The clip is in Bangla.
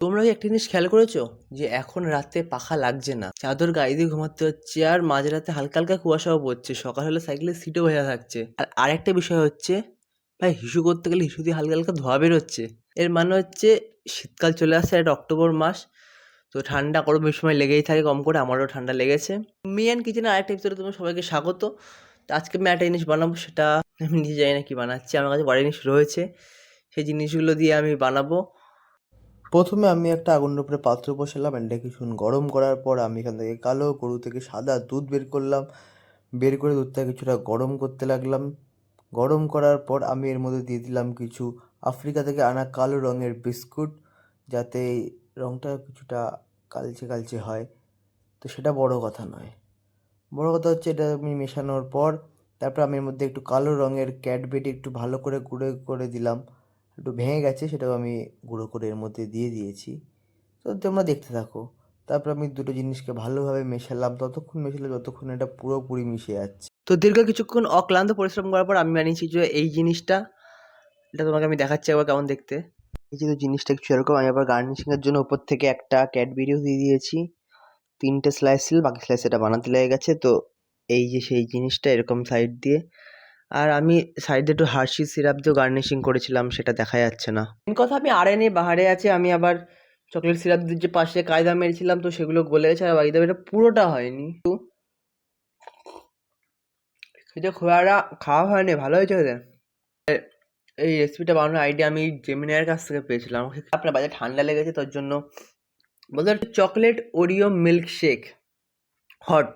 তোমরা কি একটা জিনিস খেয়াল করেছো যে এখন রাতে পাখা লাগছে না, চাদর গায়ে দিয়ে ঘুমাতে হচ্ছে, আর মাঝরাতে হালকা হালকা কুয়াশাও পড়ছে, সকাল হলে সাইকেলের সিটও ভেজা থাকছে। আর আরেকটা বিষয় হচ্ছে, ভাই হিসু করতে গেলে হিসু দিয়ে হালকা হালকা ধোয়া বেরোচ্ছে। এর মানে হচ্ছে শীতকাল চলে আসছে, এটা অক্টোবর মাস, তো ঠান্ডা গরম এই সময় লেগেই থাকে কম করে, আমারও ঠান্ডা লেগেছে। মি অ্যান্ড কিচেনের আরেকটা এপিসোডে তোমার সবাইকে স্বাগত। তো আজকে আমি একটা জিনিস বানাবো, সেটা আমি নিজে জানি না কি বানাচ্ছি, আমার কাছে বাড়ির জিনিস রয়েছে, সেই জিনিসগুলো দিয়ে আমি বানাবো। প্রথমে আমি একটা আগুনের উপরে পাত্র বসালাম, এটা কিছুক্ষণ গরম করার পর আমি এখান থেকে কালো গরু থেকে সাদা দুধ বের করলাম। বের করে দুধটা কিছুটা গরম করতে লাগলাম। গরম করার পর আমি এর মধ্যে দিয়ে দিলাম কিছু আফ্রিকা থেকে আনা কালো রঙের বিস্কুট, যাতে এই রঙটা কিছুটা কালচে কালচে হয়। তো সেটা বড় কথা নয়, বড় কথা হচ্ছে এটা আমি মেশানোর পর তারপর আমি এর মধ্যে একটু কালো রঙের ক্যাডবেরি একটু ভালো করে গুঁড়ো করে দিলাম। একটু ভেঙে গেছে, সেটাও আমি গুঁড়ো করে এর মধ্যে দিয়ে দিয়েছি। তো তোমরা দেখতে থাকো। তারপর আমি দুটো জিনিসকে ভালোভাবে মেশালাম, ততক্ষণ মেশালে যতক্ষণ এটা পুরোপুরি মিশে যাচ্ছে। তো দীর্ঘ কিছুক্ষণ অক্লান্ত পরিশ্রম করার পর আমি বানিয়েছি যে এই জিনিসটা, এটা তোমাকে আমি দেখাচ্ছি একবার কেমন দেখতে। এই যে জিনিসটা কিছু এরকম, আমি আবার গার্নিশিংয়ের জন্য উপর থেকে একটা ক্যাডবেরিও দিয়ে দিয়েছি। 3টে স্লাইস ছিল, বাকি স্লাইস এটা বানাতে লেগে গেছে। তো এই যে সেই জিনিসটা এরকম সাইড দিয়ে, আর আমি সাইডে একটু হার্শি সিরাপ দিয়ে গার্নিশিং করেছিলাম, সেটা দেখা যাচ্ছে না। মেন কথা, আমি আড়ে বাহারে আছে, আমি আবার চকলেট সিরাপ দিয়ে যে পাশে কায়দা মেরেছিলাম, তো সেগুলো গলে গেছে, আর বাকি এটা পুরোটা হয়নি। তো সেটা খুব একটা খাওয়া হয়নি, ভালো হয়েছে ওদের। এই রেসিপিটা বানানোর আইডিয়া আমি জেমিনাইয়ের কাছ থেকে পেয়েছিলাম। আপনার বাজারে ঠান্ডা লেগেছে, তার জন্য বলতে chocolate Oreo milk shake hot,